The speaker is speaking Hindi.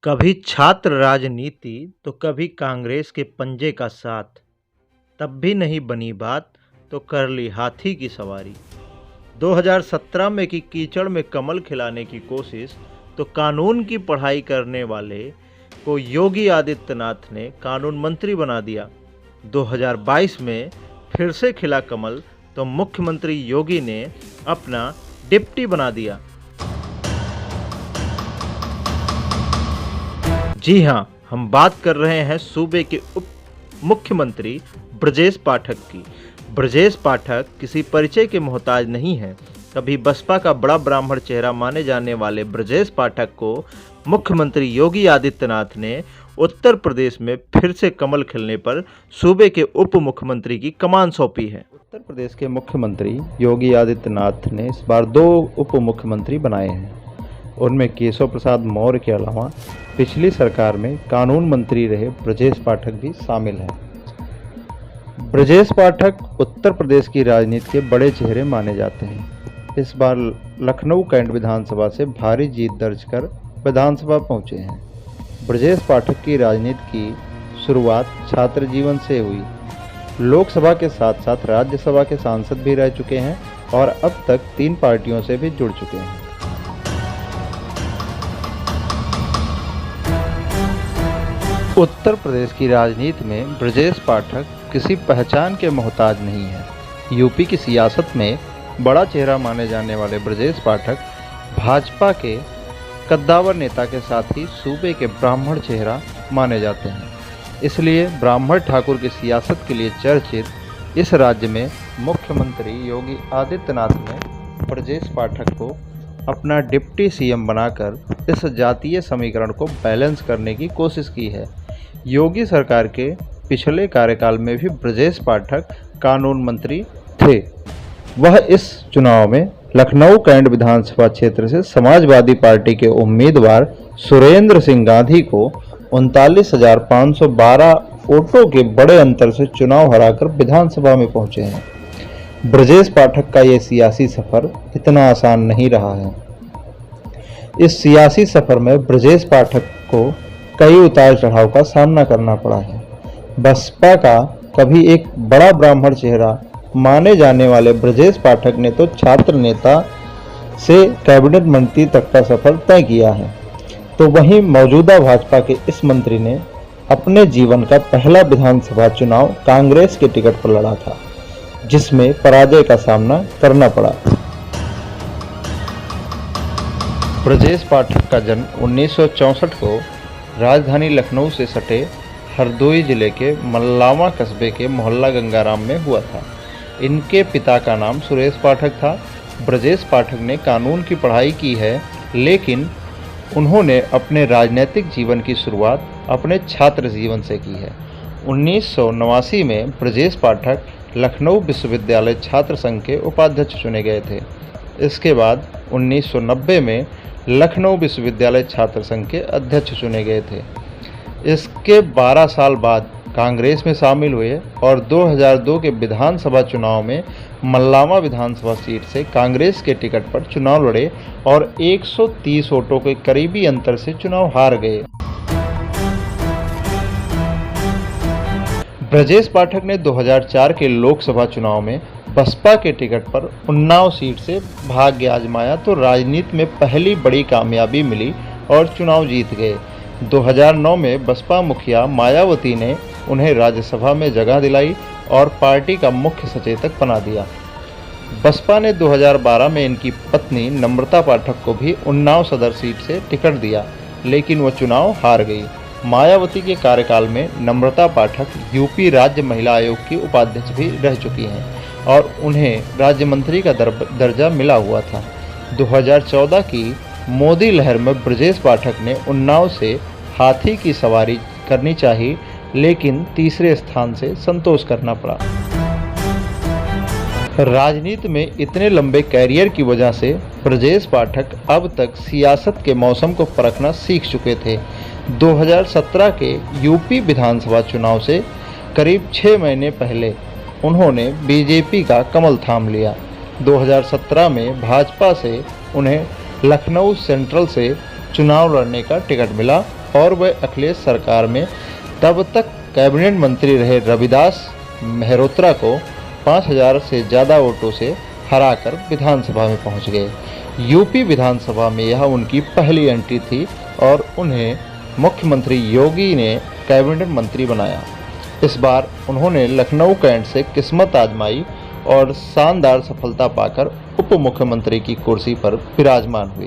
कभी छात्र राजनीति तो कभी कांग्रेस के पंजे का साथ। तब भी नहीं बनी बात तो कर ली हाथी की सवारी। 2017 में की कीचड़ में कमल खिलाने की कोशिश तो कानून की पढ़ाई करने वाले को योगी आदित्यनाथ ने कानून मंत्री बना दिया। 2022 में फिर से खिला कमल तो मुख्यमंत्री योगी ने अपना डिप्टी बना दिया। जी हाँ, हम बात कर रहे हैं सूबे के उप मुख्यमंत्री ब्रजेश पाठक की। ब्रजेश पाठक किसी परिचय के मोहताज नहीं हैं। कभी बसपा का बड़ा ब्राह्मण चेहरा माने जाने वाले ब्रजेश पाठक को मुख्यमंत्री योगी आदित्यनाथ ने उत्तर प्रदेश में फिर से कमल खिलने पर सूबे के उप मुख्यमंत्री की कमान सौंपी है। उत्तर प्रदेश के मुख्यमंत्री योगी आदित्यनाथ ने इस बार 2 उप मुख्यमंत्री बनाए हैं। उनमें केशव प्रसाद मौर्य के अलावा पिछली सरकार में कानून मंत्री रहे ब्रजेश पाठक भी शामिल हैं। ब्रजेश पाठक उत्तर प्रदेश की राजनीति के बड़े चेहरे माने जाते हैं। इस बार लखनऊ कैंट विधानसभा से भारी जीत दर्ज कर विधानसभा पहुंचे हैं। ब्रजेश पाठक की राजनीति की शुरुआत छात्र जीवन से हुई। लोकसभा के साथ साथ राज्यसभा के सांसद भी रह चुके हैं और अब तक 3 पार्टियों से भी जुड़ चुके हैं। उत्तर प्रदेश की राजनीति में ब्रजेश पाठक किसी पहचान के मोहताज नहीं है। यूपी की सियासत में बड़ा चेहरा माने जाने वाले ब्रजेश पाठक भाजपा के कद्दावर नेता के साथ ही सूबे के ब्राह्मण चेहरा माने जाते हैं। इसलिए ब्राह्मण ठाकुर की सियासत के लिए चर्चित इस राज्य में मुख्यमंत्री योगी आदित्यनाथ ने ब्रजेश पाठक को अपना डिप्टी सीएम बनाकर इस जातीय समीकरण को बैलेंस करने की कोशिश की है। योगी सरकार के पिछले कार्यकाल में भी ब्रजेश पाठक कानून मंत्री थे। वह इस चुनाव में लखनऊ कैंट विधानसभा क्षेत्र से समाजवादी पार्टी के उम्मीदवार सुरेंद्र सिंह गांधी को 39,512 वोटों के बड़े अंतर से चुनाव हराकर विधानसभा में पहुंचे हैं। ब्रजेश पाठक का ये सियासी सफर इतना आसान नहीं रहा है। इस सियासी सफर में ब्रजेश पाठक को कई उतार चढ़ाव का सामना करना पड़ा है। बसपा का कभी एक बड़ा ब्राह्मण चेहरा माने जाने वाले ब्रजेश पाठक ने तो छात्र नेता से कैबिनेट मंत्री तक का सफर तय किया है, तो वहीं मौजूदा भाजपा के इस मंत्री ने अपने जीवन का पहला विधानसभा चुनाव कांग्रेस के टिकट पर लड़ा था, जिसमें पराजय का सामना करना पड़ा। ब्रजेश पाठक का जन्म 1964 को राजधानी लखनऊ से सटे हरदोई जिले के मल्लावा कस्बे के मोहल्ला गंगाराम में हुआ था। इनके पिता का नाम सुरेश पाठक था। ब्रजेश पाठक ने कानून की पढ़ाई की है, लेकिन उन्होंने अपने राजनीतिक जीवन की शुरुआत अपने छात्र जीवन से की है। 1989 में ब्रजेश पाठक लखनऊ विश्वविद्यालय छात्र संघ के उपाध्यक्ष चुने गए थे। इसके बाद 1990 में लखनऊ विश्वविद्यालय छात्र संघ के अध्यक्ष चुने गए थे। इसके 12 साल बाद कांग्रेस में शामिल हुए और 2002 के विधानसभा चुनाव में मल्लावा विधानसभा सीट से कांग्रेस के टिकट पर चुनाव लड़े और 130 वोटों के करीबी अंतर से चुनाव हार गए। ब्रजेश पाठक ने 2004 के लोकसभा चुनाव में बसपा के टिकट पर उन्नाव सीट से भाग्य आजमाया तो राजनीति में पहली बड़ी कामयाबी मिली और चुनाव जीत गए। 2009 में बसपा मुखिया मायावती ने उन्हें राज्यसभा में जगह दिलाई और पार्टी का मुख्य सचेतक बना दिया। बसपा ने 2012 में इनकी पत्नी नम्रता पाठक को भी उन्नाव सदर सीट से टिकट दिया, लेकिन वो चुनाव हार गई। मायावती के कार्यकाल में नम्रता पाठक यूपी राज्य महिला आयोग की उपाध्यक्ष भी रह चुकी हैं और उन्हें राज्य मंत्री का दर्जा मिला हुआ था। 2014 की मोदी लहर में ब्रजेश पाठक ने उन्नाव से हाथी की सवारी करनी चाहिए, लेकिन तीसरे स्थान से संतोष करना पड़ा। राजनीति में इतने लंबे कैरियर की वजह से ब्रजेश पाठक अब तक सियासत के मौसम को परखना सीख चुके थे। 2017 के यूपी विधानसभा चुनाव से करीब 6 महीने पहले उन्होंने बीजेपी का कमल थाम लिया। 2017 में भाजपा से उन्हें लखनऊ सेंट्रल से चुनाव लड़ने का टिकट मिला और वह अखिलेश सरकार में तब तक कैबिनेट मंत्री रहे रविदास मेहरोत्रा को 5000 से ज़्यादा वोटों से हराकर विधानसभा में पहुंच गए। यूपी विधानसभा में यह उनकी पहली एंट्री थी और उन्हें मुख्यमंत्री योगी ने कैबिनेट मंत्री बनाया। इस बार उन्होंने लखनऊ कैंट से किस्मत आजमाई और शानदार सफलता पाकर उप मुख्यमंत्री की कुर्सी पर विराजमान हुए।